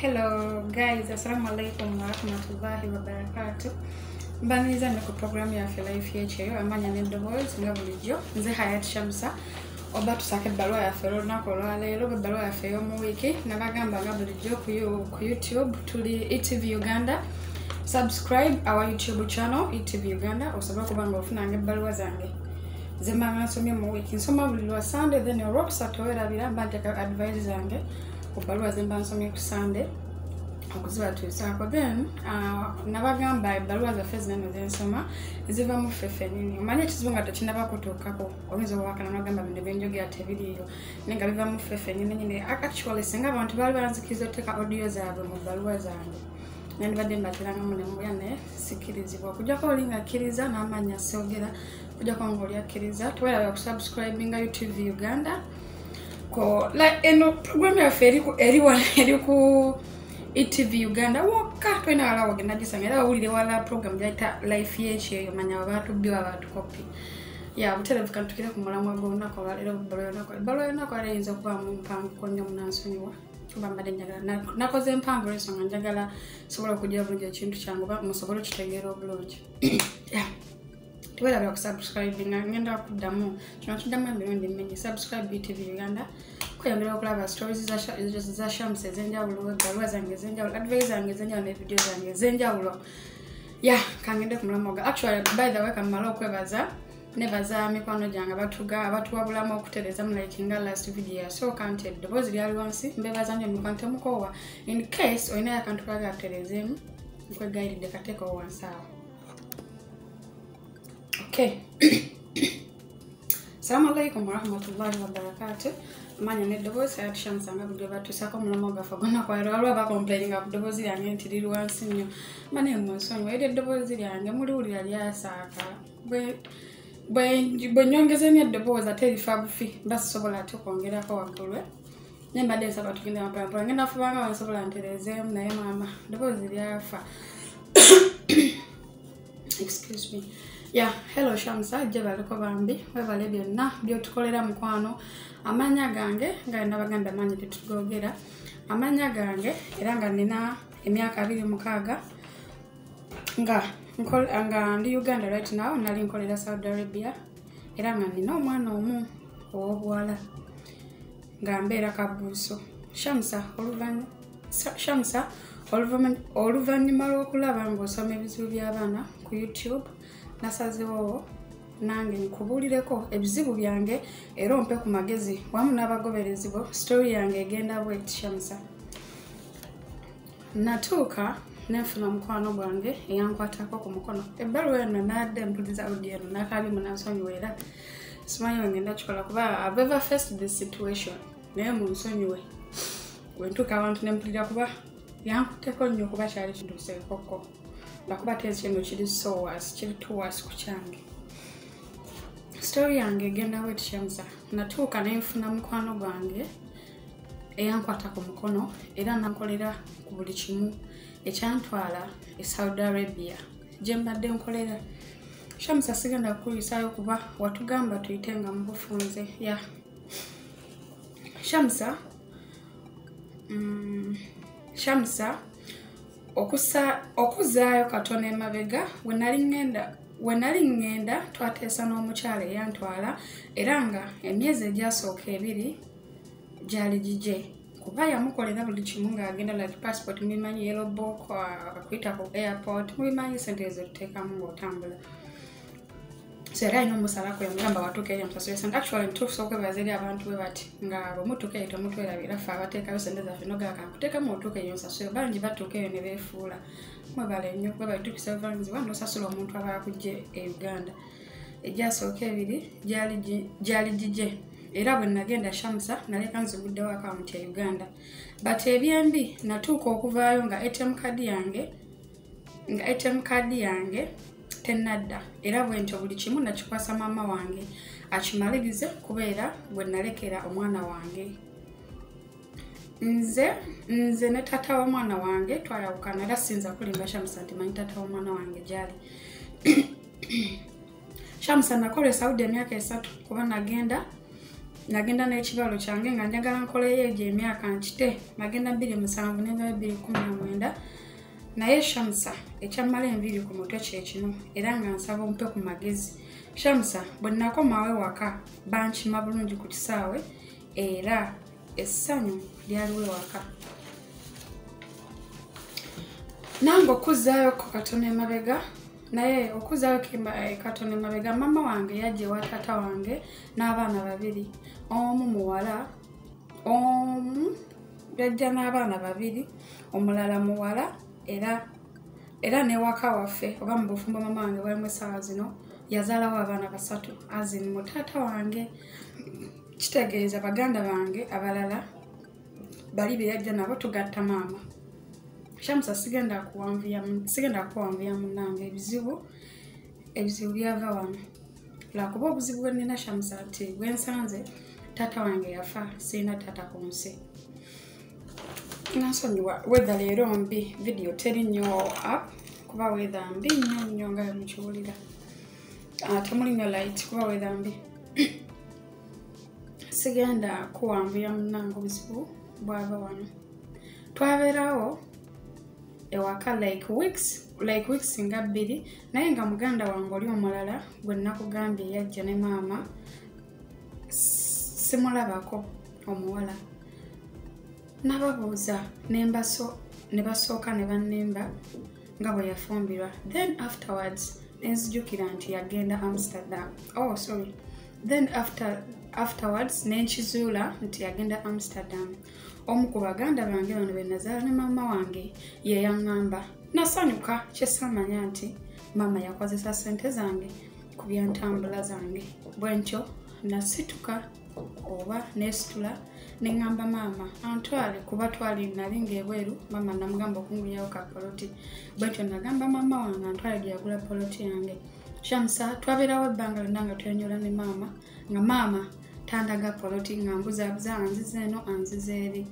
Hello guys, assalamu alaikum wa rahmatullahi wa barakatuh. Mbaniza ku program ya Life yecheyo amanya ne the voice nga bulijjo nze Hayat Shamsa oba tusake balwa ya fero nakola lero balwa ya feyo mu wiki nabagamba nga bulijjo ku YouTube tuli ETV Uganda. Subscribe our YouTube channel ETV Uganda osobola kubanga ofuna balwa zange zemanga nsomye mu wiki nsoma buli lwa Sunday then rock satowera biramba ntaka advice zange kubalwa zemba nsomye ku Sunday okuziba tuisako then nabagamba balwa za fezi nene zensoma ziva mu fefe nini umanye kizunga tokinaba kutukako oyinza wakana nagamba binde benjogera tebiriyo nenga biva mu fefe nini actually singa abantu bali banzikizo teka audio zaabwe mu balwa zange nani badde mbateranga mulemu yane sikirizibwa kujja ko linga kiriza namanya sogera kujja ko ngoli akiriza twera ya subscribing YouTube Uganda ko la eno program ya feriku eriku ETV Uganda woka twena wala wagenda gisangera ulire wala program yaita Life yecheyo manya abantu biwa abantu copy ya butelevu kantukira ku mulamwa gonna ko lero balo nako alayinza kuba mu mpango konyo munansonyiwa kubamba denjagala nakoze mpango leso njagala sobola kujja bulungi ekintu kyangu ba musobola kitegeera obulungi ya twera bya subscribe ngenda kudamu tunatuddamu emirundi mingi subscribe ETV Uganda kuyambira okulaba stories za Shamsa zenjawulo balwa zange zenjawulo advice zange zenjawulo ne video zange zenjawulo ya kangende kumulamoga actually by the way kamala okwebaza nebaza mikwano jange abatuwabulamu okutereza mu like nga last video so counted dobozi lyali wansi mbebaza nyo mikwante mukowa in case oyina akantu kaga aterezemu nkwe guide de kateko wansawo okay. Assalamu alaikum wa rahmatullahi wa barakatuh. Manya ne dobozi Hayat Shamsa nga bugye batusako mulomo gafa gonna kwa lwa ba complaining of dobozi yange ntiri wansi nnyo mane musonyi wede dobozi yange muri uli yali asaka bwe nyongeze ne dobozi ateri fabufi basobola tukongera ko wakulwe nemba desa batugenda mpampa ngenda fubanga wansobola ntereze naye mama dobozi lyafa excuse me. Yeah, hello Shamsa, jebaliko bambi, webale byonna byotukolera mukwano. Amanya gange ngenda baganda amanya tetugogera. Amanya gange era nga nina emyaka 26 nga ndi Uganda right now nali nkolera Saudi Arabia. Era nga nina omwana omu ow'obuwala nga mbeera Kabuuso. Shamsa oluvannyuma lw'okulaba ng'osoma ebizibu by'abaana ku YouTube nasazewo nange nkubulireko ebizibu byange era ompe ku magezi wamu n'abagoberezibwa story yange egenda bwet Shamsa natuuka nenfuna mukwano gwange eyankwatako ku mukono ebbaluwa eno nadde mpuliza audio eno nakabi munansonyiwe era simanyi ngenda kikola kuba I've ever faced this situation naye munsonyiwe bwentuuka abantu nempulira kuba yankuteko nnyo kuba kyali kintuuseekoko nakuba tezi kino kiri so was kiri tuwas ku kyange story yange egenda bwet Shamsa natuuka nenfuna mukwano gwange eyankwata ku mukono era nankolera ku buli kimu ekyantwala e Saudi Arabia gye mbadde nkolera Shamsa sigenda kukuyisaayo kuba watugamba tuyitenga mu bufunze ya Shamsa okuzaayo katone emabega wenali ngenda twateesa n'omukyala eyantwala era nga emyezi egyasooka 2 gyali gije kuba yamukolera buli kimu ng'agenda like passport mubimanyi yellow book akuyita ku airport mubimanyi sente ezo tuteekamu ng'otambula so era ino musalako yamugamba watuuka eri amusasule sente actually ntusooka okwebaza eri abantu bwe bati nga bwemutuuka eyo temutwerabira ffe abateekayo sente zaffe nogakankuteekamu otuuka eyo nsasule bangi batuuka eyo ne beefuula mwebale nnyo kuba balitukisa buvangizi wandi osasula omuntu aba yakujje e Uganda egyasooka 2 gyali gije era bwe nagenda Shamsa naleka nziguddewo akaunti ya Uganda but ebyembi natuuka okuvaayo nga ATM card yange tenadda era bwentyo buli kimu nakikwasa mama wange akimalirize kubeera bwe nalekera omwana wange nze ne tata w'omwana wange twayawukana era sinza kulimba Shamsa nti manyi tata w'omwana wange gyali Shamsa nakola Saudi emyaka 3 kuba nagenda nagenda n'ekibalo kyange nga njagala nkoleyo egyo emyaka nkite nagenda 27 neva 2019 naye Shamsa ekyamala enviri ku mutwe kyekino era nga nsaba ompe ku magezi Shamsa bwe nakomawe waka bankima bulungi ku kisaawe era essanyu lyaliwe waka nange okuzaayo ko katono emabega naye okuzaayo katono emabega mama wange yajja ewa taata wange n'abaana babiri omu muwala yajja n'abaana babiri omulala muwala era ne waka waffe oba mu bufumbo mama wange bwalimu essaawa zino yazaalawo abaana 3 azini mu taata wange kitegeeza baganda bange abalala bali be yajja nabo tugatta maama Shamsa sigenda kuwanvuya munnange ebizibu byava wano lwakuba obuzibu bwe nnina Shamsa ati bwensanze taata wange yafa sirina taata ku nsi nansonyiwa weather leero mbi video teri nnyo up kuba weather mbi nnyo nga mukiwulira temuli nnyo light kuba weather mbi sigenda kuwanvuya munnange obuzibu bwava wano twabeerawo ewaka like weeks nga 2 naye nga muganda wange oli omulala gwe nakugambye yajja ne maama simulabako omuwala nababuuza ne basooka ne bannemba nga bwe yafumbirwa then afterwards nenzijukira nti yagenda Amsterdam then afterwards nenkizuula nti yagenda Amsterdam omu ku baganda bange bano be nazaala ne maama wange ye yaŋŋamba nasanyuka kyesamanya nti maama yakozesa ssente zange ku byantambula zange bwentyo nasituka oba nesitula neŋŋamba maama antwale kuba nali ng'ebweru maama namugamba okungulyawo ka poloti bwentyo nagamba maama wange antwale gyeyagula poloti yange Shamsa twabeerawo ebbanga lyonna nga twenyula ne maama nga maama tandaga poloti nga mbuzaabuza anziza eno anziza eri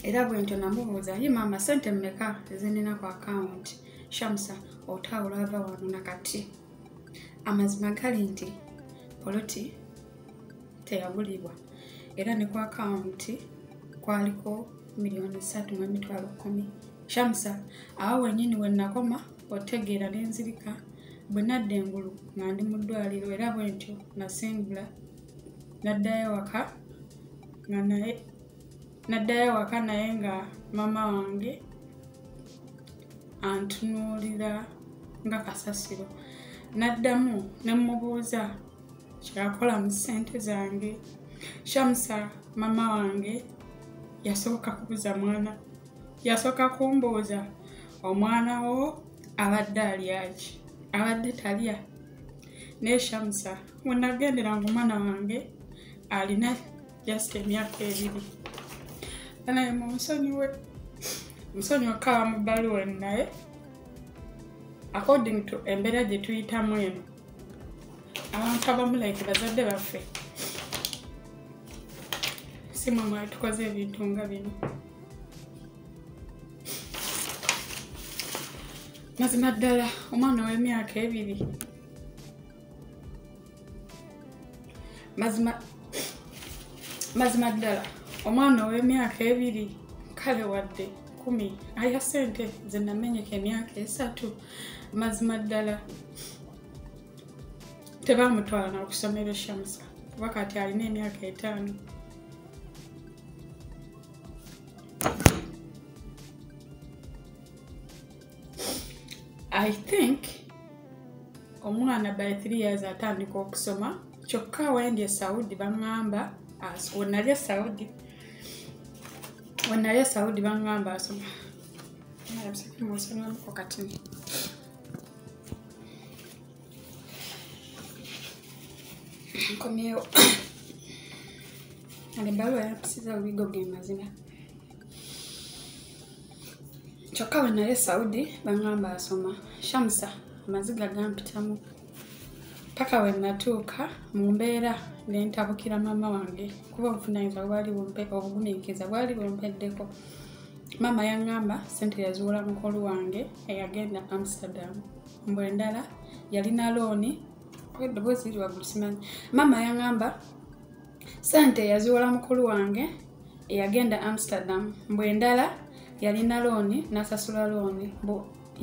era bwentyo namubuuza ye maama sente mmeka ezinina ku akawunti Shamsa otawula ava wano nakati amazima gali nti poloti teyagulibwa era ne ku akawunti kwaliko $3,10,000 Shamsa awo wenyini we nakoma otegeera nenzirika bwe nadda engulu nga ndi mu ddwaliro era bwentyo nasimbula naddayo waka naye nga mama wange antunuulira nga kasasiro naddamu nemubuuza kyakola mu ssente zange Shamsa mama wange yasooka kubuza mwana yasooka kumbuuza omwana wo abadde alyaki abadde talya ne Shamsa wenagenderanga omwana wange alina just emyaka 2 naye musonyiwe kawa mu bbaluwa naye according to embeera gye tuyitamu eno abantu abamu like bazadde baffe si mama tukoze ebintu nga bino mazima ddala omwana w'emyaka 2 mazima ddala omwana w'emyaka 2 kale wadde 10 aya ssente ze namenyeka emyaka 3 mazima ddala tebamutwala n'okusomera Shamsa kuba kati alina emyaka 5 I think omwana by 3 years atandika okusoma kyokka wendye Saudi baŋŋamba wenalye Saudi baŋŋamba asoma kati nkomyewo alibbaluwa yampisiza obigo ge mazima kyokka wenalye Saudi baŋŋamba asoma Shamsa amaziga gampitamu paka wenatuuka mu mbeera nentabukira mama wange kuba obuvunaanyizibwa bwali obugumiikiriza bwali bumpeddeko mama yaŋŋamba ssente yazuula mukulu wange eyagenda Amsterdam mbwe endala yalina looni eddoboozi liri waggulu simanyi mama yaŋŋamba Sante yaziwola mukulu wange yagenda Amsterdam mbwendala yalina looni nasasula looni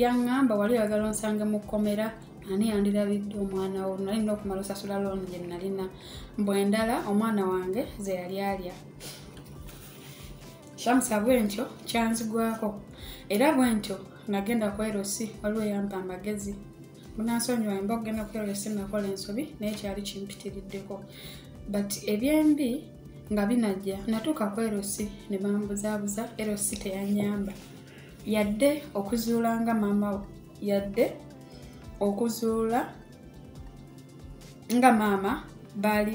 yaŋŋamba wali oyagala onsange mu kkomera ani yandirabidde omwana wo nalina okumala osasula looni gye nalina mbwendala omwana wange ze yali alya Shamsa bwentyo kyanzigwako era bwentyo nagenda ku Erosi waliwo yampa amagezi munansonyiwa emba okugenda ku Erosi nakola ensobi naye kyali kimpitiriddeko but ebyembi nga binajja natuuka ku Erosi ne bambuzaabuza Erosi teyanyamba yadde okuzuula nga maama yadde okuzuula nga maama baali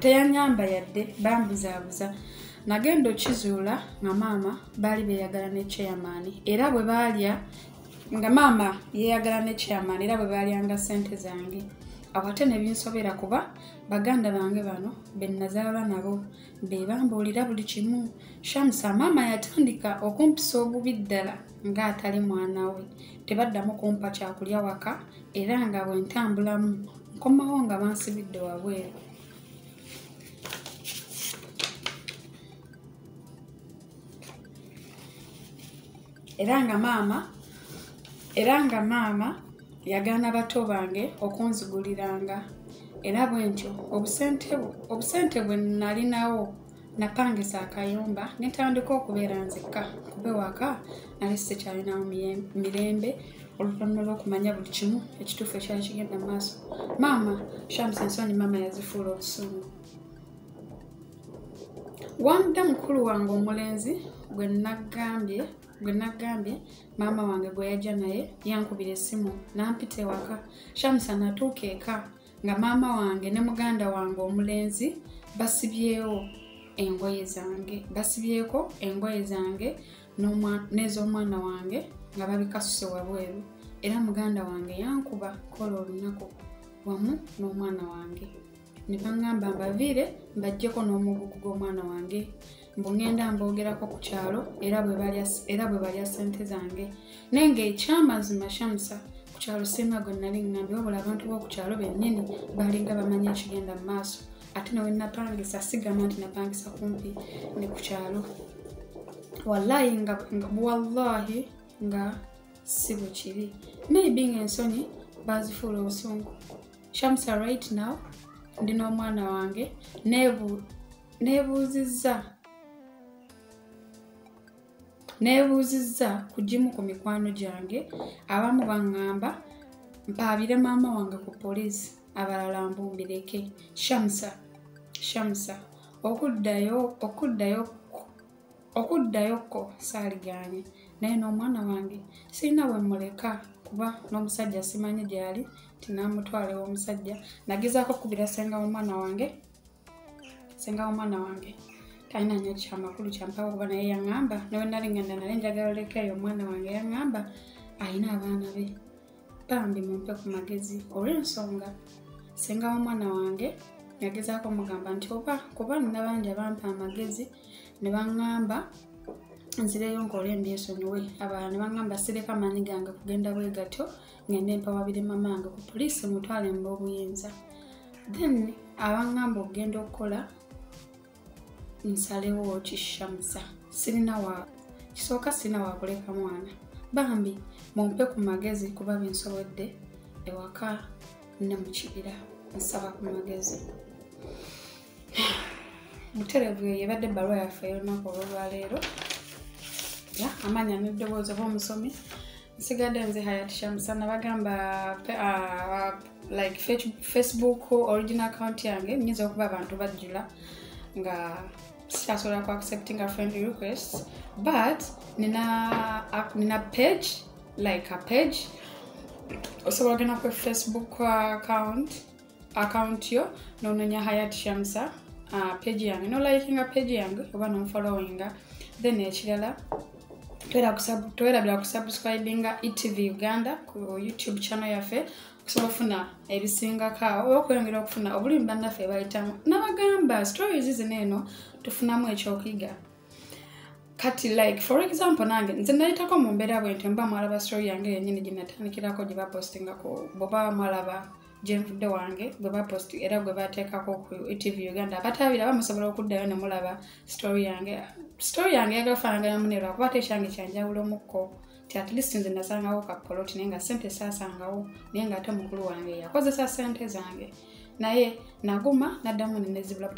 teyanyamba yadde bambuzaabuza nagenda okizuula nga maama baali beeyagala ne chairman era bwe baalya nga maama yeeyagala ne chairman era bwe baalyanga ssente zange awate ne binsobera kuba baganda bange bano be nazaala nabo be bambuulira buli kimu Shamsa maama yatandika okumpisa obubi ddala ng'atali mwana we tebaddamu kumpa kyakulya waka era nga bwe ntambulamu nkomawo nga bansibidde wabweru era nga maama yagaana bato bange okunziguliranga era bwentyo obusente bwe nalinawo napangisa akayumba netandika okubeera nzekka kube waka nali sikyalinawo mirembe oluvannyuma lw'okumanya buli kimu ekituufu ekyali kigenda mu maaso maama Shamsa ensonyi maama yazifuula obusungu wamudde mukulu wange omulenzi gwe nagambye maama wange gwe yajja naye yankubira essimu nampita ewaka Shamsa natuuka eka nga maama wange ne muganda wange omulenzi basibyeeko engoye zange n'ez'omwana wange nga babikasuse wabweru era muganda wange yankuba kola olunaku wamu n'omwana wange ne baŋŋamba mbaviire mbaggyeko n'omugugu gw'omwana wange mbugenda mboogerako ku kyalo era bwe balya ssente zange naye ng'ekyamazima Shamsa ku kyalo singa gwe nali ŋŋambye wabula abantu b'oku kyalo bennyini baalinga bamanyi ekigenda mu maaso ate nawe napangisa sigamba nti napangisa kumpi ne ku kyalo wallahi nga si bwe kiri maybe ng'ensonyi baazifuula obusungu Shamsa right now ndi n'omwana wange neebuuzizza ku gimu ku mikwano gyange abamu baŋŋamba mpaabire maama wange ku poliisi abalala mbumbireke Shamsa okuddayoko saaliganye naye n'omwana wange sirina bwe muleka kuba n'omusajja simanyi gyali tinamutwala ew'omusajja nagezaako okubira senga w'omwana wange talina nnyo kyamakulu kyampawo kuba naye yaŋŋamba nawe nali ngenda nale njagala olekayo omwana wange yaŋŋamba alina abaana be bambi mumpe ku magezi olw'ensonga senga w'omwana wange yagezaako mugamba nti oba kuba nina bangi abampa amagezi ne baŋŋamba nzireyo nkole embyesonyiwe abalala ne baŋŋamba sireka maanyi gange kugenda bwe gatyo ngende mpawabire mama wange ku poliisi mutwale mba obuyinza then abaŋŋamba okugenda okukola nsalewo ki Shamsa kisooka sirina wakuleka mwana bambi mumpe ku magezi kuba binsobodde ewaka ne mu kibira nsaba ku magezi buterevu yebadde ebbaluwa yaffe y'olunaku olwaleero amanya n'eddoboozi oba omusomi nsigadde nze Hayat Shamsa nabagamba like Facebook original account yange nyinza okuba abantu bajjula nga sikyasobola ku accepting a friend request but nina page like a page osobola genda ku Facebook account yo nononya Hayat Shamsa page yange no likinga page yange oba no followinga then ekirala toerabira kusubscribinga ETV Uganda ku YouTube channel yaffe okusobola okufuna ebisingako oba okweyongera okufuna obulimi bannaffe bayitamu nabagamba stories zino eno tufunamu ekyokuyiga kati like for example nange nze nayitako mu mbeera bwentyo mba mwalaba story yange yennyini gye natandikirako gye bapostingako bw'oba mwalaba jenvudde wange gwe bapost era gwe bateekako ku TV Uganda abatabira bamusobola okuddayo ne mulaba story yange yagafaanagana munerwa kuba tekyange kyanjawulo mukko ti at least nze nasangawo kapoloti naye nga ssente saasangawo naye nga ate mukulu wange yakozesa ssente zange naye naguma naddamu nenezibula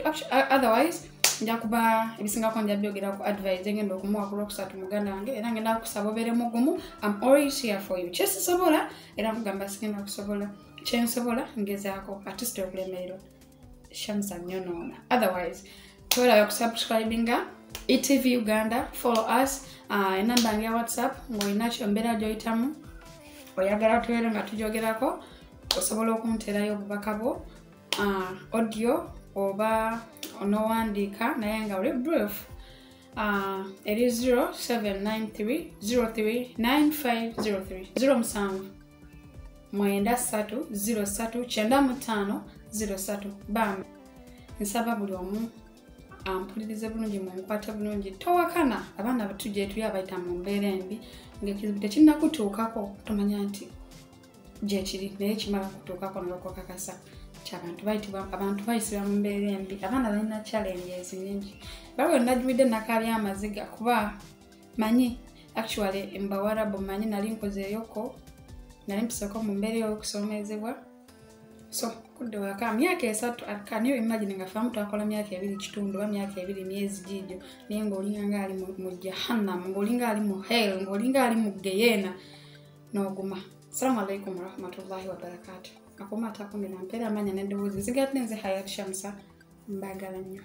otherwise nja kuba ebisingako nja byogera ku advice ngenda okumuwa ku Lwokusatu muganda wange era ngenda kusaba obeere mugumu I'm always here for you kyesisobola era nkugamba sigenda kusobola kyensobola ngezaako ate site okulemererwa Shamsa nyonoona otherwise twerabe kusubscribinga ETV Uganda follow us enamba yange ya WhatsApp ng'olina kyombeera gy'oyitamu oyagala tubeere nga tujogerako osobola okunterayo obubaka bwo audio oba onowandiika naye nga oli brief eri 0793039503 0793039503 bam nsaba buli omu ampulirize bulungi munkwate bulungi towakana abaana batujje tuli abayita mu mbeera embi ng'ekizibu tekinnakutuukako tomanya nti gyekiri naye kimala kutuukako n'okukakasa abantu bayisibwa mu mbeera embi abaana balina challenges nyingi bawe najjudde nakabya amaziga kuba manyi actually mbawarabu manyi nali nkozeeyoko nali mpiseko mu mbeera y'okusomezebwa so kudde waka myaka 3 can you imagine nga famu twakola myaka 2 kitundu ba myaka 2 myezi gijjo naye ng'olinga ali mu jahannam ng'olinga ali mu hell ng'olinga ali mu geyena n'oguma. Assalamu alaikum warahmatullahi wabarakatuh. Akoma atakumira mpera amanya n'eddoboozi nzigatte nze Hayat Shamsa mbagala nnyo.